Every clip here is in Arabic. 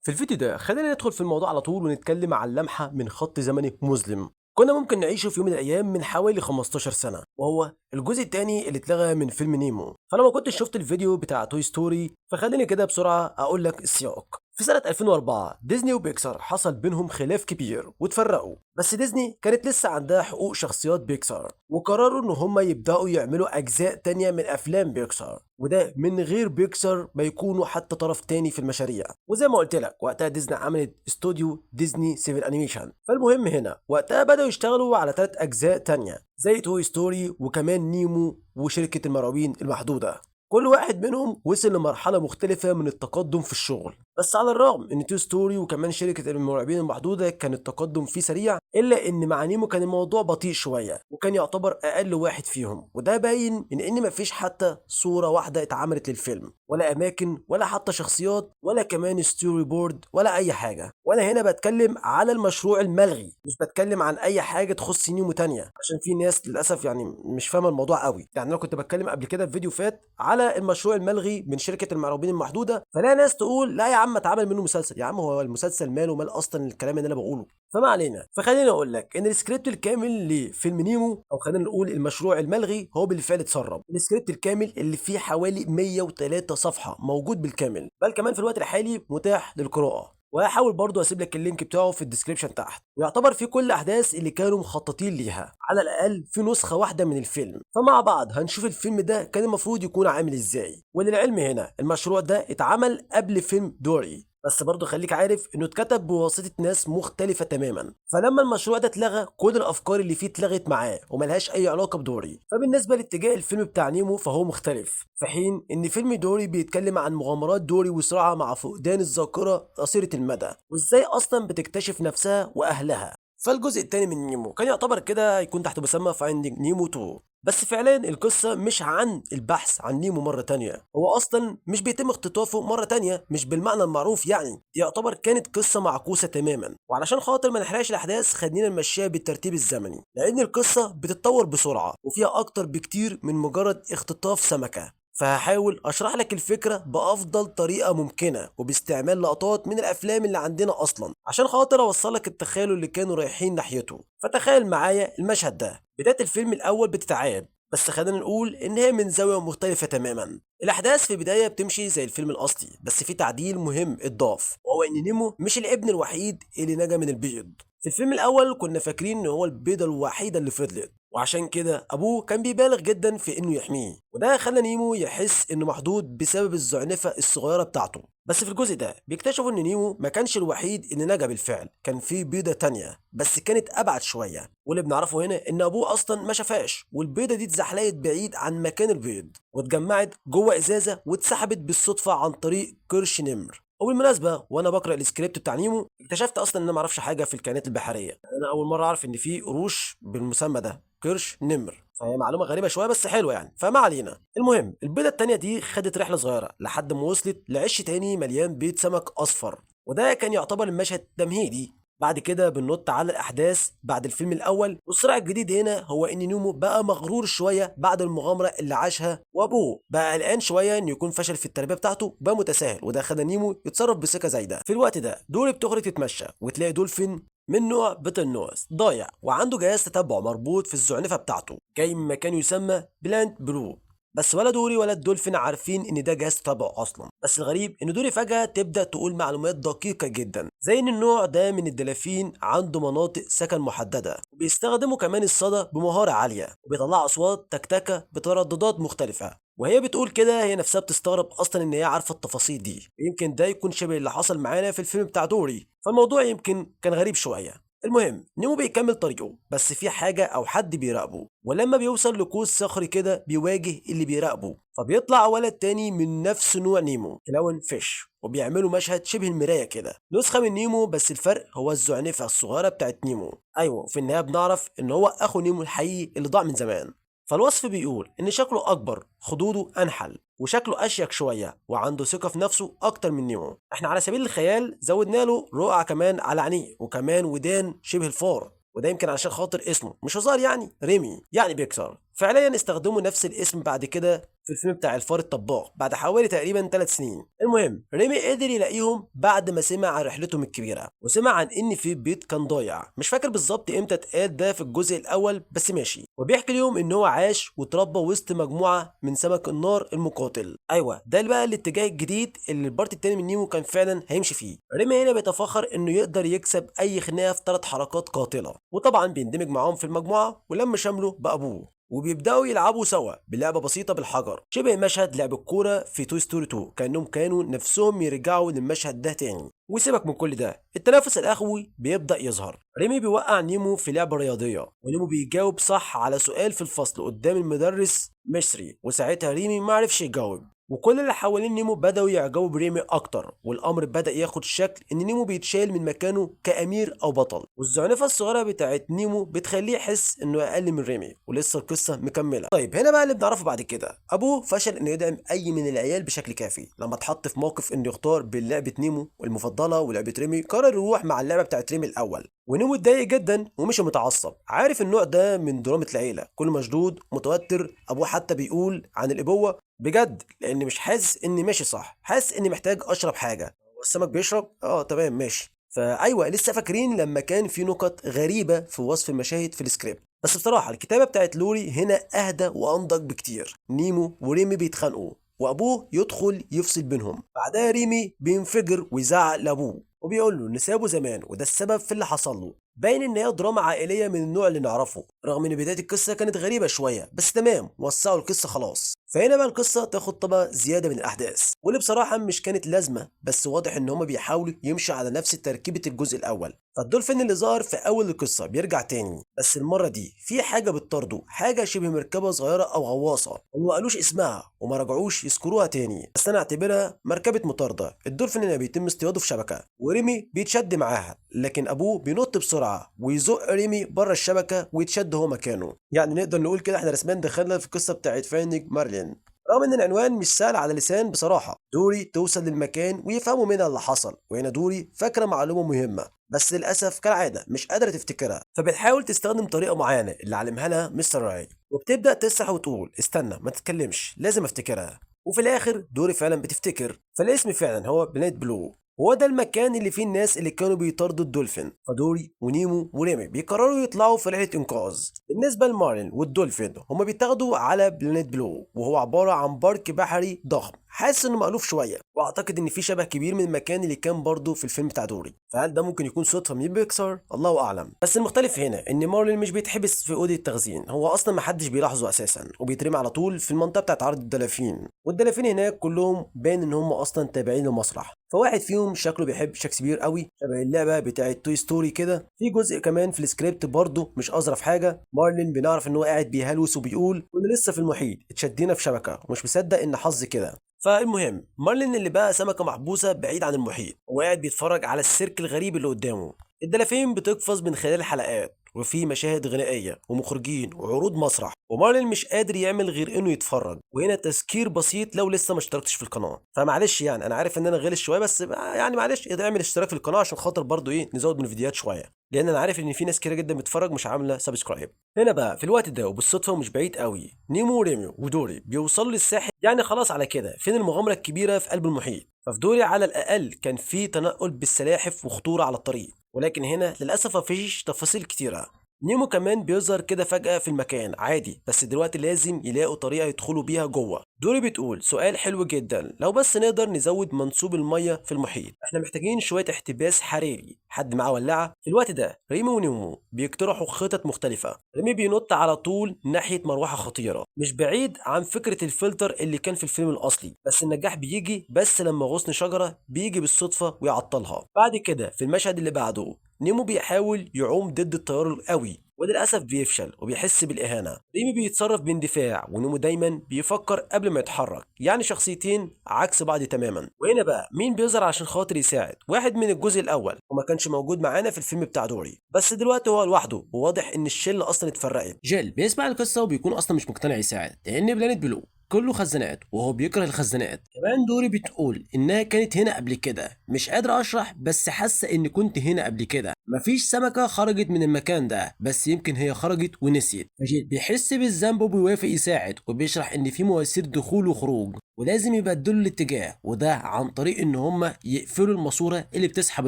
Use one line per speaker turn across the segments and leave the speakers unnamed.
في الفيديو ده خلينا ندخل في الموضوع على طول ونتكلم عن لمحة من خط زمني مظلم كنا ممكن نعيشه في يوم من الأيام من حوالي 15 سنة، وهو الجزء الثاني اللي اتلغى من فيلم نيمو. فلو ما كنتش شفت الفيديو بتاع توي ستوري فخليني كده بسرعة أقول لك السياق. في سنة 2004 ديزني وبيكسار حصل بينهم خلاف كبير واتفرقوا، بس ديزني كانت لسه عندها حقوق شخصيات بيكسار وقرروا ان هم يبدأوا يعملوا أجزاء تانية من أفلام بيكسار، وده من غير بيكسار ما يكونوا حتى طرف تاني في المشاريع. وزي ما قلت لك وقتها ديزني عملت استوديو ديزني 7 انيميشن. فالمهم هنا وقتها بدأوا يشتغلوا على 3 أجزاء تانية زي توي ستوري وكمان نيمو وشركة المراوين المحدودة. كل واحد منهم وصل لمرحلة مختلفة من التقدم في الشغل، بس على الرغم ان توي ستوري وكمان شركة المرعبين المحدودة كان التقدم فيه سريع، الا ان مع نيمو كان الموضوع بطيء شوية وكان يعتبر اقل واحد فيهم. وده باين من ان مفيش حتى صورة واحدة اتعملت للفيلم، ولا اماكن ولا حتى شخصيات ولا كمان ستوري بورد ولا اي حاجة. وانا هنا بتكلم على المشروع الملغي، مش بتكلم عن اي حاجة تخص نيمو تانية، عشان في ناس للاسف يعني مش فاهمة الموضوع قوي. يعني انا كنت بتكلم قبل كده في فيديو فات على المشروع الملغي من شركة المرعوبين المحدودة، فلا ناس تقول لا يا عم اتعمل منه مسلسل. يا عم هو المسلسل ماله مال اصلا الكلام اللي انا بقوله؟ فما علينا. فخليني اقول لك ان السكريبت الكامل لفيلم نيمو، او خلينا نقول المشروع الملغي، هو بالفعل اتسرب. السكريبت الكامل اللي فيه حوالي 103 صفحة موجود بالكامل، بل كمان في الوقت الحالي متاح للقراءة. وهحاول برضو اسيب لك اللينك بتاعه في الديسكريبشن تحت، ويعتبر فيه كل الاحداث اللي كانوا مخططين ليها، على الاقل في نسخه واحده من الفيلم. فمع بعض هنشوف الفيلم ده كان المفروض يكون عامل ازاي. وللعلم هنا المشروع ده اتعمل قبل فيلم دوري، بس برضه خليك عارف انه اتكتب بواسطه ناس مختلفه تماما. فلما المشروع ده اتلغى كل الافكار اللي فيه اتلغت معاه وملهاش اي علاقه بدوري. فبالنسبه لاتجاه الفيلم بتاع نيمو فهو مختلف، في حين ان فيلم دوري بيتكلم عن مغامرات دوري وصراعها مع فقدان الذاكره قصيره المدى، وازاي اصلا بتكتشف نفسها واهلها. فالجزء التاني من نيمو كان يعتبر كده يكون تحت مسمى فايندينج نيمو 2. بس فعليا القصة مش عن البحث عن نيمو مرة تانية، هو أصلا مش بيتم اختطافه مرة تانية، مش بالمعنى المعروف يعني. دي يعتبر كانت قصة معكوسة تماما. وعلشان خاطر ما نحرقش الأحداث خلينا نمشيها بالترتيب الزمني، لأن القصة بتتطور بسرعة وفيها أكتر بكتير من مجرد اختطاف سمكة. فهحاول اشرح لك الفكرة بافضل طريقة ممكنة وباستعمال لقطات من الافلام اللي عندنا اصلا، عشان خاطر اوصلك التخيل اللي كانوا رايحين ناحيته. فتخيل معايا المشهد ده. بداية الفيلم الاول بتتعاد، بس خلينا نقول ان هي من زاوية مختلفة تماما. الاحداث في البداية بتمشي زي الفيلم الاصلي، بس في تعديل مهم اتضاف، وهو ان نيمو مش الابن الوحيد اللي نجا من البيض. في الفيلم الاول كنا فاكرين ان هو البيضة الوحيدة اللي فضلت، وعشان كده ابوه كان بيبالغ جدا في انه يحميه، وده خلى نيمو يحس انه محدود بسبب الزعنفه الصغيره بتاعته. بس في الجزء ده بيكتشفوا ان نيمو ما كانش الوحيد اللي نجا بالفعل، كان في بيضه تانية بس كانت ابعد شويه. واللي بنعرفه هنا ان ابوه اصلا ما شافهاش، والبيضه دي اتزحلقت بعيد عن مكان البيض واتجمعت جوه ازازه واتسحبت بالصدفه عن طريق قرش نمر. وبالمناسبه وانا بقرا السكريبت بتاع نيمو اكتشفت اصلا ان انا ما اعرفش حاجه في الكائنات البحريه. انا اول مره اعرف ان في قروش بالمسمى ده قرش نمر، فهي معلومه غريبه شويه بس حلوه يعني. فما علينا. المهم البيضه التانيه دي خدت رحله صغيره لحد ما وصلت لعش تاني مليان بيض سمك اصفر، وده كان يعتبر المشهد التمهيدي. بعد كده بننط على الاحداث بعد الفيلم الاول، والصراع الجديد هنا هو ان نيمو بقى مغرور شويه بعد المغامره اللي عاشها، وابوه بقى قلقان شويه انه يكون فشل في التربيه بتاعته بقى متساهل، وده خلى نيمو يتصرف بثقه زايده. في الوقت ده دوري بتخرج تتمشى وتلاقي دولفين من نوع بيتل نوز ضايع، وعنده جهاز تتبع مربوط في الزعنفه بتاعته جاي من مكان يسمى بلانت برو. بس ولا دوري ولا الدولفين عارفين ان ده جهاز تتبع اصلا. بس الغريب ان دوري فجاه تبدا تقول معلومات دقيقه جدا، زي ان النوع ده من الدلافين عنده مناطق سكن محدده، وبيستخدموا كمان الصدى بمهاره عاليه، وبيطلعوا اصوات تكتكه بترددات مختلفه. وهي بتقول كده هي نفسها بتستغرب اصلا ان هي عارفه التفاصيل دي، ويمكن ده يكون شبه اللي حصل معانا في الفيلم بتاع دوري. فالموضوع يمكن كان غريب شويه. المهم نيمو بيكمل طريقه، بس في حاجة أو حد بيراقبه، ولما بيوصل لقوس صخري كده بيواجه اللي بيراقبه، فبيطلع ولد تاني من نفس نوع نيمو كلاون فيش، وبيعملوا مشهد شبه المراية كده، نسخة من نيمو بس الفرق هو الزعنفة الصغيرة بتاعت نيمو. أيوة، وفي النهاية بنعرف إن هو أخو نيمو الحقيقي اللي ضاع من زمان. فالوصف بيقول إن شكله أكبر، خدوده أنحل، وشكله أشيك شوية، وعنده ثقة في نفسه أكتر من نيمو. إحنا على سبيل الخيال زودنا له رقعة كمان على عينيه، وكمان ودان شبه الفار، وده يمكن عشان خاطر اسمه مش هزار يعني ريمي يعني بيكسر. فعليا استخدموا نفس الاسم بعد كده في الفيلم بتاع الفار الطباخ بعد حوالي تقريبا 3 سنين. المهم ريمي قدر يلاقيهم بعد ما سمع عن رحلتهم الكبيره، وسمع عن ان في بيت كان ضايع، مش فاكر بالظبط امتى اتقال ده في الجزء الاول بس ماشي. وبيحكي لهم ان هو عاش واتربى وسط مجموعه من سمك النار المقاتل. ايوه ده بقى الاتجاه الجديد اللي البارت التاني من نيمو كان فعلا هيمشي فيه. ريمي هنا بيتفاخر انه يقدر يكسب اي خناقه في 3 حركات قاتله، وطبعا بيندمج معاهم في المجموعه ولما شمله بابوه، وبيبداوا يلعبوا سوا بلعبه بسيطه بالحجر شبه مشهد لعب الكوره في توي ستوري 2، كانهم كانوا نفسهم يرجعوا للمشهد ده تاني. وسيبك من كل ده، التنافس الاخوي بيبدا يظهر. ريمي بيوقع نيمو في لعبه رياضيه، ونيمو بيجاوب صح على سؤال في الفصل قدام المدرس مصري، وساعتها ريمي ما عرفش يجاوب، وكل اللي حوالين نيمو بدأوا يعجبوا بريمي أكتر، والأمر بدأ ياخد شكل إن نيمو بيتشال من مكانه كأمير أو بطل، والزعنفة الصغيرة بتاعت نيمو بتخليه يحس إنه أقل من ريمي، ولسه القصة مكملة. طيب هنا بقى اللي بنعرفه بعد كده، أبوه فشل إنه يدعم أي من العيال بشكل كافي، لما اتحط في موقف إنه يختار بين لعبة نيمو المفضلة ولعبة ريمي قرر يروح مع اللعبة بتاعت ريمي الأول. ونيمو اتضايق جدا ومشي متعصب، عارف النوع ده من درامة العيلة، كل مشدود متوتر. أبوه حتى بيقول عن الأبوة بجد لاني مش حاسس اني ماشي صح، حاسس اني محتاج اشرب حاجه. والسمك بيشرب تمام ماشي. فايوه لسه فاكرين لما كان في نقط غريبه في وصف المشاهد في السكريبت، بس بصراحه الكتابه بتاعت لوري هنا اهدى وانضج بكتير. نيمو وريمي بيتخانقوا وابوه يدخل يفصل بينهم، بعدها ريمي بينفجر ويزعق لابوه وبيقول له ان سابه زمان وده السبب في اللي حصل له. باين ان هي دراما عائليه من النوع اللي نعرفه، رغم ان بدايه القصه كانت غريبه شويه، بس تمام وسعوا القصه خلاص. فهنا بقى القصه تاخد طبع زياده من الاحداث، واللي بصراحه مش كانت لازمه، بس واضح ان هما بيحاولوا يمشوا على نفس تركيبه الجزء الاول. فالدولفين اللي ظهر في اول القصه بيرجع تاني، بس المره دي في حاجه بتطارده، حاجه شبه مركبه صغيره او غواصه، وما قالوش اسمها وما رجعوش يذكروها تاني، بس انا اعتبرها مركبه مطارده. الدولفين اللي بيتم اصطياده في شبكه، وريمي بيتشد معاها، لكن ابوه بينط بسرعه ويزق ريمي بره الشبكه ويتشد هو مكانه. يعني نقدر نقول كده احنا رسميا دخلنا في القصه بتاعت فايندينج مارلين، رغم ان العنوان مش سهل على اللسان بصراحه. دوري توصل للمكان ويفهموا منها اللي حصل، وهنا دوري فاكره معلومه مهمه بس للاسف كالعاده مش قادره تفتكرها، فبتحاول تستخدم طريقه معينه اللي علمها لها مستر راي، وبتبدا تسرح وتقول استنى ما تتكلمش لازم افتكرها. وفي الاخر دوري فعلا بتفتكر، فالاسم فعلا هو بلانيت بلو، وهو ده المكان اللي فيه الناس اللي كانوا بيطاردوا الدولفين. فدوري ونيمو وريمي بيقرروا يطلعوا في رحله انقاذ. بالنسبه لمارلين والدولفين هما بيتاخدوا على بلانيت بلو، وهو عباره عن بارك بحري ضخم، حاسس انه مألوف شويه، واعتقد ان في شبه كبير من المكان اللي كان برضه في الفيلم بتاع دوري. فهل ده ممكن يكون صدفه من بيكسار؟ الله اعلم. بس المختلف هنا ان مارلين مش بيتحبس في اوضه التخزين، هو اصلا محدش بيلاحظه اساسا، وبيترمي على طول في المنطقه بتاعت عرض الدلافين، والدلافين هناك كلهم باين ان هم اصلا تابعين للمسرح. فواحد فيهم شكله بيحب شكسبير قوي شبه اللعبه بتاعت توي ستوري كده. في جزء كمان في السكريبت برضه مش اظرف حاجه، مارلين بنعرف ان هو قاعد بيهلوس وبيقول كنا لسه في المحيط اتشدينا في شبكه ومش مصدق ان حظي كده. فالمهم مارلين اللي بقى سمكه محبوسه بعيد عن المحيط، هو قاعد بيتفرج على السيرك الغريب اللي قدامه. الدلافين بتقفز من خلال الحلقات، وفي مشاهد غنائيه ومخرجين وعروض مسرح، ومارلين مش قادر يعمل غير انه يتفرج. وهنا تذكير بسيط لو لسه ما اشتركتش في القناه، فمعلش يعني انا عارف ان انا غلس شويه، بس يعني معلش اعمل اشتراك في القناه عشان خاطر برضو نزود من الفيديوهات شويه، لان انا عارف ان في ناس كتير جدا بتتفرج مش عامله سبسكرايب. هنا بقى في الوقت ده وبالصدفه ومش بعيد قوي، نيمو وريميو ودوري بيوصلوا للساحل، يعني خلاص على كده فين المغامره الكبيره في قلب المحيط. ففي دوري على الاقل كان في تنقل بالسلاحف وخطوره على الطريق، ولكن هنا للاسف مفيش تفاصيل كتيره. نيمو كمان بيظهر كده فجأة في المكان عادي، بس دلوقتي لازم يلاقوا طريقة يدخلوا بيها جوه. دوري بتقول سؤال حلو جدا، لو بس نقدر نزود منسوب المية في المحيط، احنا محتاجين شوية احتباس حراري. حد معاه ولاعة؟ في الوقت ده ريمي ونيمو بيقترحوا خطط مختلفة. ريمي بينط على طول ناحية مروحة خطيرة مش بعيد عن فكرة الفلتر اللي كان في الفيلم الأصلي، بس النجاح بيجي بس لما غصن شجرة بيجي بالصدفة ويعطلها. بعد كده في المشهد اللي بعده نيمو بيحاول يعوم ضد التيار القوي، وللأسف بيفشل وبيحس بالإهانة. ريمي بيتصرف باندفاع، ونيمو دايما بيفكر قبل ما يتحرك، يعني شخصيتين عكس بعض تماما. وهنا بقى مين بيظهر عشان خاطر يساعد؟ واحد من الجزء الأول وما كانش موجود معانا في الفيلم بتاع دوري، بس دلوقتي هو لوحده، وواضح إن الشلة أصلا اتفرقت. جيل بيسمع القصة وبيكون أصلا مش مقتنع يساعد، لأن بلانيت بلو كله خزانات وهو بيكره الخزانات. كمان دوري بتقول انها كانت هنا قبل كده، مش قادره اشرح بس حاسه اني كنت هنا قبل كده، مفيش سمكه خرجت من المكان ده بس يمكن هي خرجت ونسيت. فجيل بيحس بالذنب وبيوافق يساعد وبيشرح ان في مواسير دخول وخروج ولازم يبدلوا الاتجاه، وده عن طريق ان هم يقفلوا الماسوره اللي بتسحب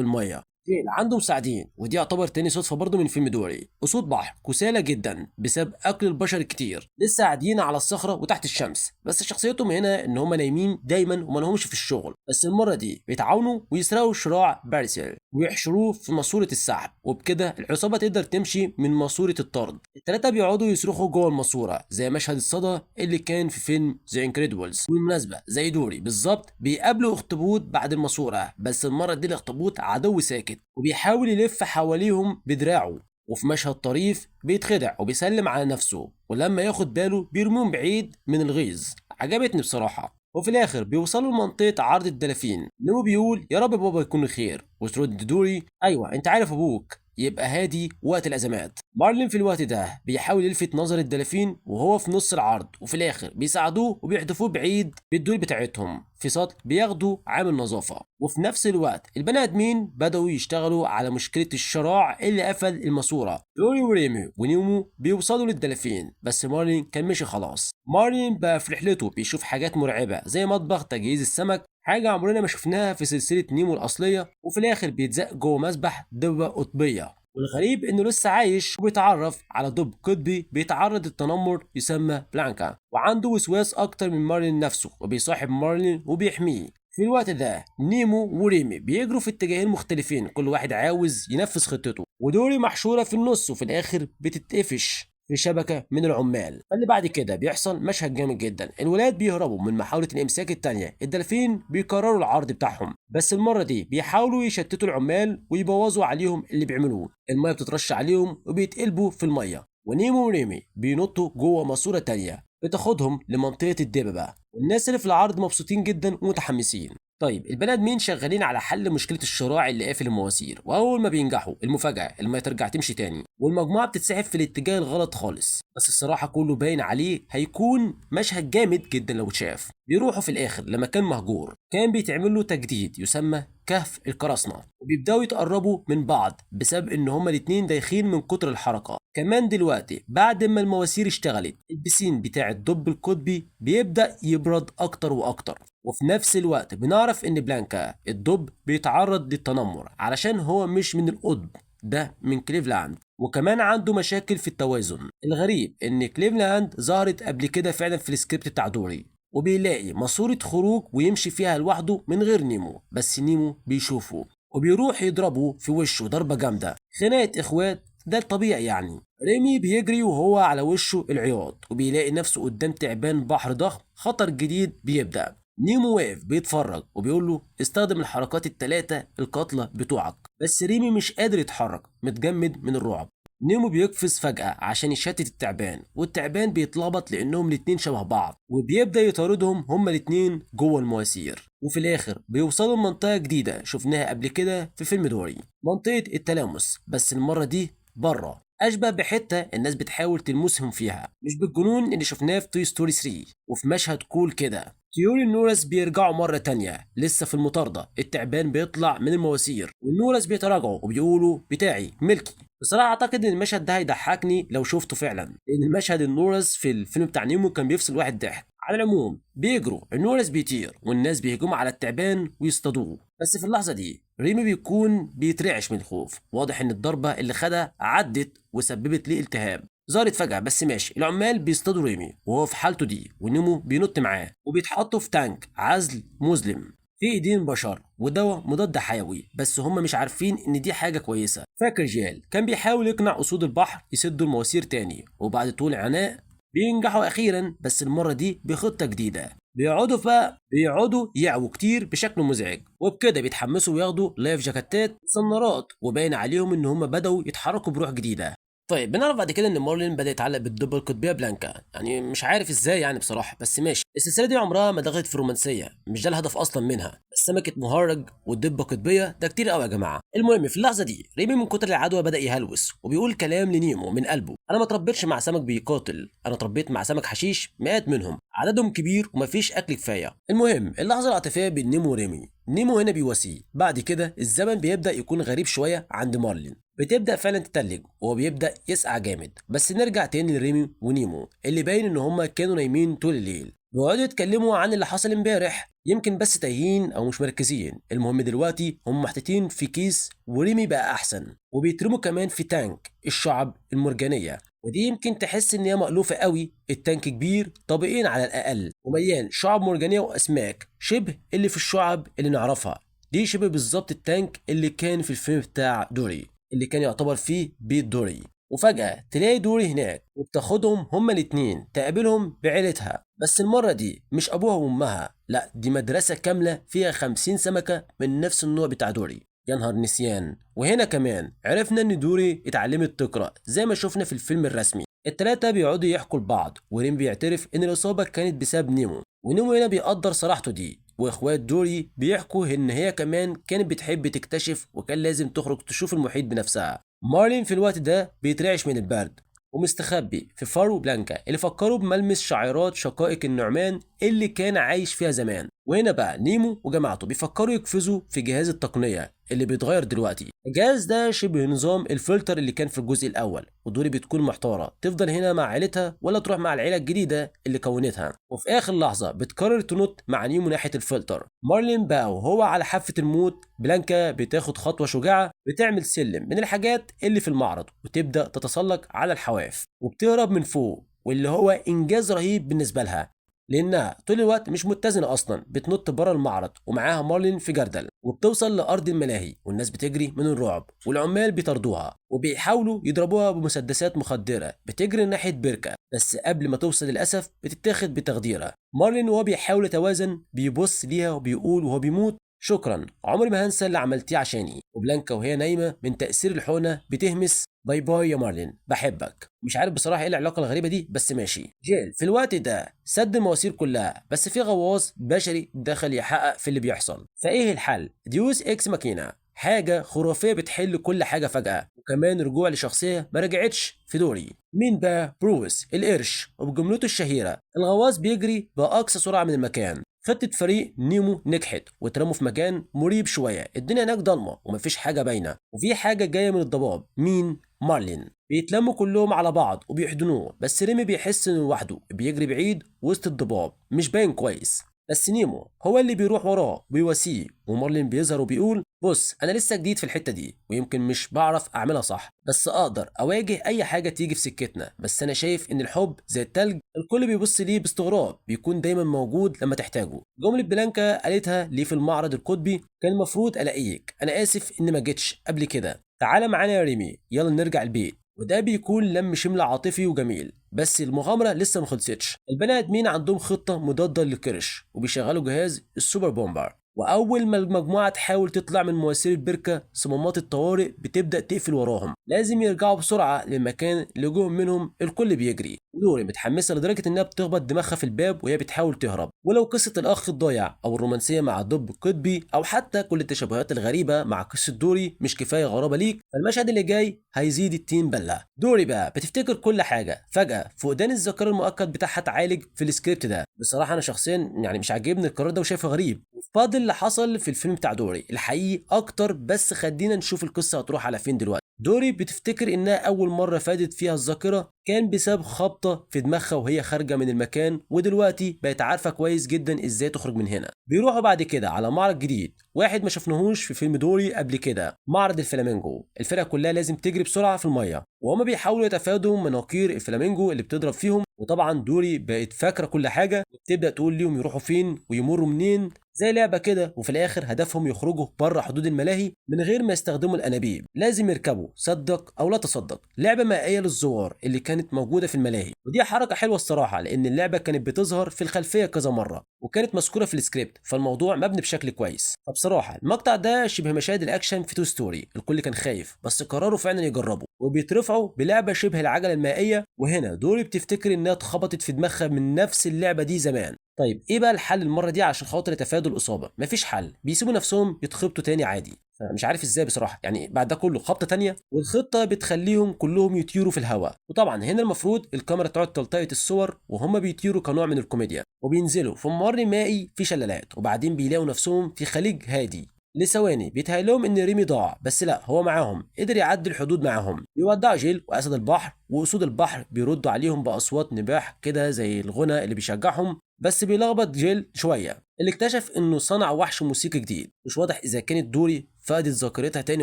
الميه. جيل عنده مساعدين، ودي يعتبر تاني صدفة برضه من فيلم دوري. أسود بحر كسالى جدا بسبب أكل البشر كتير، لسه قاعدين على الصخرة وتحت الشمس، بس شخصيتهم هنا إن هم نايمين دايما وما لهمش في الشغل، بس المرة دي بيتعاونوا ويسرقوا شراع بارسل ويحشروه في ماسورة السحب، وبكده العصابة تقدر تمشي من ماسورة الطرد. التلاتة بيقعدوا يصرخوا جوه الماسورة زي مشهد الصدى اللي كان في فيلم ذا انكريدبلز. بالمناسبة زي دوري بالظبط بيقابلوا اخطبوط بعد الماسورة، بس المرة دي الاخطبوط عدو ساكت وبيحاول يلف حواليهم بدراعه، وفي مشهد طريف بيتخدع وبيسلم على نفسه، ولما ياخد باله بيرميهم بعيد من الغيظ. عجبتني بصراحة. وفي الاخر بيوصلوا لمنطقه عرض الدلافين. نيمو بيقول يا رب بابا يكون خير، وترد دوري ايوه انت عارف ابوك يبقى هادي وقت الازمات. مارلين في الوقت ده بيحاول يلفت نظر الدلافين وهو في نص العرض، وفي الاخر بيساعدوه وبيحدفوه بعيد بالدول بتاعتهم في سطل بياخدوا عامل نظافه. وفي نفس الوقت البني ادمين بداوا يشتغلوا على مشكله الشراع اللي قفل الماسوره. دوري وريمي ونيمو بيوصلوا للدلافين، بس مارلين كان مشي خلاص. مارلين بقى في رحلته بيشوف حاجات مرعبه زي مطبخ تجهيز السمك، حاجة عمرنا ما شفناها في سلسلة نيمو الأصلية، وفي الآخر بيتزق جوه مسبح دبة قطبية، والغريب إنه لسه عايش وبيتعرف على دب قطبي بيتعرض للتنمر يسمى بلانكا، وعنده وسواس أكتر من مارلين نفسه وبيصاحب مارلين وبيحميه. في الوقت ده نيمو وريمي بيجروا في اتجاهين مختلفين، كل واحد عاوز ينفذ خطته، ودوري محشورة في النص وفي الآخر بتتقفش في شبكة من العمال. فاللي بعد كده بيحصل مشهد جامد جدا، الولاد بيهربوا من محاولة الإمساك التانية، الدلافين بيكرروا العرض بتاعهم بس المرة دي بيحاولوا يشتتوا العمال ويبوظوا عليهم اللي بيعملوه، المية بتترش عليهم وبيتقلبوا في المية، ونيمو وريمي بينطوا جوه ماسورة تانية بتاخدهم لمنطقة الدببة، والناس اللي في العرض مبسوطين جدا ومتحمسين. طيب البني ادمين شغالين على حل مشكله الشراع اللي قافل المواسير، واول ما بينجحوا المفاجاه الميه ترجع تمشي تاني والمجموعه بتتسحب في الاتجاه الغلط خالص، بس الصراحه كله باين عليه هيكون مشهد جامد جدا لو اتشاف. بيروحوا في الاخر لمكان مهجور كان بيتعمل له تجديد يسمى كهف القراصنه، وبيبداوا يتقربوا من بعض بسبب ان هما الاتنين دايخين من كتر الحركه. كمان دلوقتي بعد ما المواسير اشتغلت البسين بتاع الدب القطبي بيبدا يبرد اكتر واكتر، وفي نفس الوقت بنعرف ان بلانكا الدب بيتعرض للتنمر علشان هو مش من القطب ده، من كليفلاند، وكمان عنده مشاكل في التوازن. الغريب ان كليفلاند ظهرت قبل كده فعلا في السكريبت بتاع دوري، وبيلاقي ماسورة خروج ويمشي فيها لوحده من غير نيمو، بس نيمو بيشوفه وبيروح يضربه في وشه ضربة جامدة. خناقة اخوات ده الطبيعي يعني. ريمي بيجري وهو على وشه العياط وبيلاقي نفسه قدام تعبان بحر ضخم، خطر جديد بيبدأ. نيمو واقف بيتفرج وبيقول له استخدم الحركات التلاتة القاتلة بتوعك، بس ريمي مش قادر يتحرك متجمد من الرعب. نيمو بيقفز فجأة عشان يشتت التعبان، والتعبان بيتلخبط لأنهم الاتنين شبه بعض وبيبدأ يطاردهم هما الاتنين جوه المواسير، وفي الآخر بيوصلوا لمنطقة جديدة شفناها قبل كده في فيلم دوري، منطقة التلامس، بس المرة دي بره، أشبه بحتة الناس بتحاول تلمسهم فيها، مش بالجنون اللي شفناه في توي ستوري 3. وفي مشهد كول كده طيور النورس بيرجعوا مرة تانية لسه في المطاردة، التعبان بيطلع من المواسير والنورس بيتراجعوا وبيقولوا بتاعي ملكي. بصراحة أعتقد إن المشهد ده هيضحكني لو شفته فعلا، لأن المشهد النورس في الفيلم بتاع نيمو كان بيفصل واحد ضحك. على العموم بيجروا، النورس بيطير والناس بيهجموا على التعبان ويصطادوه، بس في اللحظة دي ريمي بيكون بيترعش من الخوف، واضح إن الضربة اللي خدها عدت وسببت ليه التهاب. ظهرت فجأة بس ماشي. العمال بيصطادوا ريمي وهو في حالته دي ونيمو بينط معاه وبيتحطوا في تانك عزل مظلم في ايدين بشر ودواء مضاد حيوي، بس هم مش عارفين ان دي حاجة كويسة. فاكر جيل كان بيحاول يقنع اسود البحر يسدوا المواسير تاني، وبعد طول عناء بينجحوا اخيرا، بس المرة دي بخطة جديدة. بيقعدوا يعووا كتير بشكل مزعج، وبكده بيتحمسوا وياخدوا لايف جاكيتات وصنارات، وباين عليهم ان هم بدأوا يتحركوا بروح جديدة. طيب بنعرف بعد كده ان مارلين بدا يتعلق بالدبه القطبيه بلانكا، يعني مش عارف ازاي يعني بصراحه، بس ماشي. السلسله دي عمرها ما دخلت في الرومانسيه، مش ده الهدف اصلا منها، بس سمكه مهرج والدبه القطبيه ده كتير قوي يا جماعه. المهم في اللحظه دي ريمي من كتر العدوى بدا يهلوس وبيقول كلام لنيمو من قلبه: انا ما اتربيتش مع سمك بيقاتل، انا اتربيت مع سمك حشيش، مئات منهم، عددهم كبير ومفيش اكل كفايه. المهم اللحظه العاطفيه بين نيمو وريمي، نيمو هنا بيواسيه. بعد كده الزمن بيبدا يكون غريب شويه عند مارلين، بتبدا فعلا تتلج وهو بيبدا يسقع جامد. بس نرجع تاني لريمي ونيمو اللي باين ان هما كانوا نايمين طول الليل، بيقعدوا يتكلموا عن اللي حصل امبارح، يمكن بس تايهين او مش مركزين. المهم دلوقتي هم محطوطين في كيس وريمي بقى احسن، وبيترموا كمان في تانك الشعب المرجانيه، ودي يمكن تحس ان هي مألوفه قوي. التانك كبير طابقين على الاقل ومليان شعب مرجانيه واسماك شبه اللي في الشعب اللي نعرفها. دي شبه بالظبط التانك اللي كان في الفيلم بتاع دوري اللي كان يعتبر فيه بيت دوري. وفجأة تلاقي دوري هناك وبتاخدهم هما الاتنين تقابلهم بعيلتها، بس المرة دي مش أبوها وأمها، لا دي مدرسة كاملة فيها 50 سمكة من نفس النوع بتاع دوري. يا نهار نسيان. وهنا كمان عرفنا ان دوري اتعلمت تقرأ زي ما شفنا في الفيلم الرسمي. التلاتة بيقعدوا يحكوا لبعض وريم بيعترف ان الإصابة كانت بسبب نيمو، ونيمو هنا بيقدر صراحته دي. واخوات دوري بيحكوا ان هي كمان كانت بتحب تكتشف وكان لازم تخرج تشوف المحيط بنفسها. مارلين في الوقت ده بيترعش من البرد ومستخبي في فارو بلانكا اللي فكروا بملمس شعيرات شقائق النعمان اللي كان عايش فيها زمان. وهنا بقى نيمو وجماعته بيفكروا يقفزوا في جهاز التقنية اللي بيتغير دلوقتي. الجهاز ده شبه نظام الفلتر اللي كان في الجزء الاول، ودوري بتكون محتاره تفضل هنا مع عيلتها ولا تروح مع العيله الجديده اللي كونتها. وفي اخر لحظه بتقرر تنط مع نيمو ناحيه الفلتر. مارلين بقى وهو على حافه الموت، بلانكا بتاخد خطوه شجاعه، بتعمل سلم من الحاجات اللي في المعرض وتبدا تتسلق على الحواف وبتهرب من فوق، واللي هو انجاز رهيب بالنسبه لها لانها طول الوقت مش متزنه اصلا. بتنط بره المعرض ومعاها مارلين في جردل وبتوصل لارض الملاهي، والناس بتجري من الرعب والعمال بيطاردوها وبيحاولوا يضربوها بمسدسات مخدره. بتجري ناحيه بركه بس قبل ما توصل للاسف بتتاخد بتخديره. مارلين وهو بيحاول يتوازن بيبص ليها وبيقول وهو بيموت: شكرا، عمري ما هنسى اللي عملتيه عشاني. وبلانكا وهي نايمه من تاثير الحقنه بتهمس: باي باي يا مارلين، بحبك. مش عارف بصراحه ايه العلاقه الغريبه دي، بس ماشي. جيل في الوقت ده سد المواسير كلها، بس في غواص بشري دخل يحقق في اللي بيحصل. فايه الحل؟ ديوس اكس ماكينه، حاجه خرافيه بتحل كل حاجه فجاه، وكمان رجوع لشخصيه ما رجعتش في دوري. مين بقى؟ بروس القرش، وبجملته الشهيره: الغواص بيجري باقصى سرعه من المكان. خطة فريق نيمو نجحت واترموا في مكان مريب شوية، الدنيا هناك ضلمة ومفيش حاجة باينة، وفي حاجة جاية من الضباب. مين؟ مارلين. بيتلموا كلهم على بعض وبيحضنوه، بس ريمي بيحس انه لوحده بيجري بعيد وسط الضباب مش باين كويس. بس نيمو هو اللي بيروح وراه ويواسيه، ومارلين بيظهر وبيقول: بص انا لسه جديد في الحته دي ويمكن مش بعرف اعملها صح، بس اقدر اواجه اي حاجه تيجي في سكتنا. بس انا شايف ان الحب زي التلج، الكل بيبص ليه باستغراب، بيكون دايما موجود لما تحتاجه. جمله بلانكا قالتها ليه في المعرض القطبي: كان المفروض الاقيك، انا اسف ان ما جيتش قبل كده، تعالى معانا يا ريمي، يلا نرجع البيت. وده بيكون لم شمل عاطفي وجميل. بس المغامرة لسه ما خلصتش. البني ادمين عندهم خطة مضادة للقرش وبيشغلوا جهاز السوبر بومبر، واول ما المجموعة تحاول تطلع من مواسير البركة صمامات الطوارئ بتبدأ تقفل وراهم، لازم يرجعوا بسرعة للمكان اللي جوه منهم. الكل بيجري ودوري متحمسة لدرجة انها بتخبط دماغها في الباب وهي بتحاول تهرب. ولو قصة الاخ الضايع او الرومانسية مع الدب القطبي او حتى كل التشابهات الغريبة مع قصة دوري مش كفاية غرابة ليك، فالمشهد اللي جاي هيزيد التين بلة. دوري بقى بتفتكر كل حاجة فجأة فقدان الذاكرة المؤقت بتاعها اتعالج في السكريبت ده. بصراحة انا شخصيا يعني مش عاجبني القرار ده وشايفه غريب. فاضل اللي حصل في الفيلم بتاع دوري الحقيقي اكتر، بس خلينا نشوف القصة هتروح على فين دلوقتي. دوري بتفتكر انها اول مرة فادت فيها الذاكرة كان بسبب خبطة في دماغها وهي خارجة من المكان، ودلوقتي بقت عارفة كويس جدا ازاي تخرج من هنا. بيروحوا بعد كده على معرض جديد، واحد ما شفناهوش في فيلم دوري قبل كده، معرض الفلامينجو. الفرقة كلها لازم تجري بسرعة في المية وهما بيحاولوا يتفادوا مناقير الفلامينجو اللي بتضرب فيهم. وطبعا دوري بقت فاكرة كل حاجة وبتبدأ تقول ليهم يروحوا فين ويمروا منين زي لعبة كده. وفي الآخر هدفهم يخرجوا بره حدود الملاهي من غير ما يستخدموا الأنابيب، لازم يركبوا صدق أو لا تصدق لعبة مائية للزوار اللي كانت موجودة في الملاهي. ودي حركة حلوة الصراحة لأن اللعبة كانت بتظهر في الخلفية كذا مرة وكانت مذكورة في السكريبت، فالموضوع مبني بشكل كويس. فبصراحة الصراحه المقطع ده شبه مشاهد الاكشن في تو ستوري، الكل كان خايف بس قرروا فعلا يجربوا وبيترفعوا بلعبه شبه العجله المائيه، وهنا دوري بتفتكر انها اتخبطت في دماغها من نفس اللعبه دي زمان. طيب ايه بقى الحل المره دي عشان خاطر يتفادوا الاصابه؟ مفيش حل، بيسيبوا نفسهم يتخبطوا تاني عادي. فمش عارف ازاي بصراحه، يعني بعد ده كله خبطه تانيه، والخطه بتخليهم كلهم يطيروا في الهواء. وطبعا هنا المفروض الكاميرا تقعد تلتقط الصور وهم بيطيروا كنوع من الكوميديا، وبينزلوا في ممر مائي في شلالات، وبعدين بيلاقوا نفسهم في خليج هادي. لثواني بيتهيأ لهم ان ريمي ضاع، بس لا، هو معاهم، قدر يعدي الحدود معاهم. بيودع جيل واسد البحر، واسود البحر بيردوا عليهم باصوات نباح كده زي الغنى اللي بيشجعهم، بس بيلخبط جيل شويه، اللي اكتشف انه صنع وحش موسيقي جديد. مش واضح اذا كانت دوري فقدت ذاكرتها تاني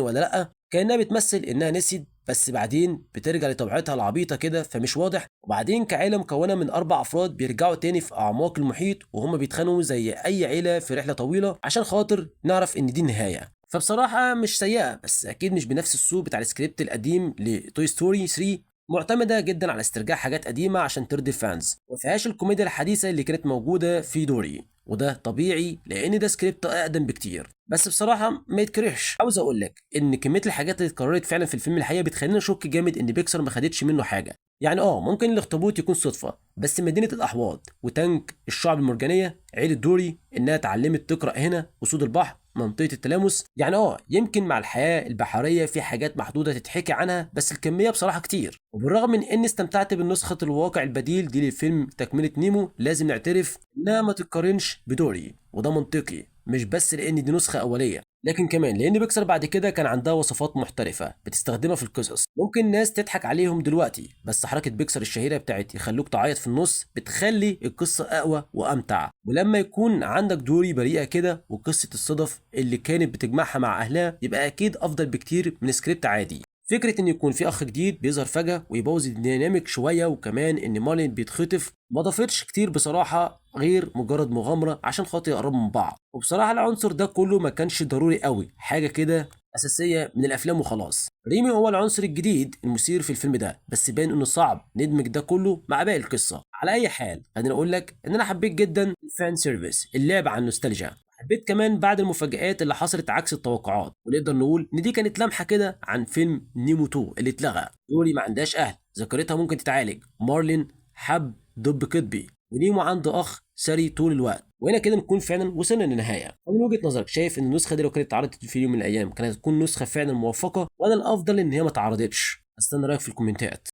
ولا لا، كانها بتمثل انها نسيت بس بعدين بترجع لطبيعتها العبيطه كده، فمش واضح. وبعدين كعيله مكونه من 4 افراد بيرجعوا تاني في اعماق المحيط، وهم بيتخانقوا زي اي عيله في رحله طويله عشان خاطر نعرف ان دي النهايه. فبصراحه مش سيئه، بس اكيد مش بنفس السوق بتاع السكريبت القديم لتوي ستوري 3، معتمده جدا على استرجاع حاجات قديمه عشان ترضي الفانز، ومفيهاش الكوميديا الحديثه اللي كانت موجوده في دوري، وده طبيعي لان ده سكريبت اقدم بكتير. بس بصراحه ما يتكرهش. عاوز اقول لك ان كميه الحاجات اللي اتكررت فعلا في الفيلم الحقيقه بتخلينا نشك جامد ان بيكسر ما خدتش منه حاجه. يعني ممكن الاخطبوط يكون صدفه، بس مدينه الاحواض وتانك الشعب المرجانيه عيله دوري انها اتعلمت تقرا هنا، اسود البحر، منطقه التلامس، يعني يمكن مع الحياه البحريه في حاجات محدوده تتحكي عنها، بس الكميه بصراحه كتير. وبالرغم من اني استمتعت بالنسخه الواقع البديل دي للفيلم تكمله نيمو، لازم نعترف انها ما تتقارنش بدوري، وده منطقي، مش بس لان دي نسخه اوليه، لكن كمان لان بيكسر بعد كده كان عندها وصفات محترفه بتستخدمها في القصص. ممكن ناس تضحك عليهم دلوقتي، بس حركه بيكسر الشهيره بتاعت يخلوك تعيط في النص بتخلي القصه اقوى وامتع. ولما يكون عندك دوري بريئه كده وقصه الصدف اللي كانت بتجمعها مع اهلها، يبقى اكيد افضل بكتير من سكريبت عادي. فكره ان يكون في اخ جديد بيظهر فجاه ويبوظ الديناميك شويه، وكمان ان مارلين بيتخطف، ما ضافتش كتير بصراحه غير مجرد مغامره عشان خاطر يقربوا من بعض. وبصراحه العنصر ده كله ما كانش ضروري قوي، حاجه كده اساسيه من الافلام وخلاص. ريمي هو العنصر الجديد المثير في الفيلم ده، بس باين انه صعب ندمج ده كله مع باقي القصه. على اي حال خليني اقول لك ان انا حبيت جدا الفان سيرفيس، اللعب عن النوستالجيا. حبيت كمان بعد المفاجآت اللي حصلت عكس التوقعات، ونقدر نقول ان دي كانت لمحه كده عن فيلم نيمو 2 اللي اتلغى. دوري ما عندهاش اهل، ذاكرتها ممكن تتعالج، مارلين حب دب كدبي، ونيمو عنده اخ سري طول الوقت. وهنا كده نكون فعلا وصلنا للنهايه. ومن وجهه نظرك شايف ان النسخه دي لو كانت اتعرضت في يوم من الايام كانت هتكون نسخه فعلا موفقه، ولا الافضل ان هي ما اتعرضتش؟ استنى رايك في الكومنتات.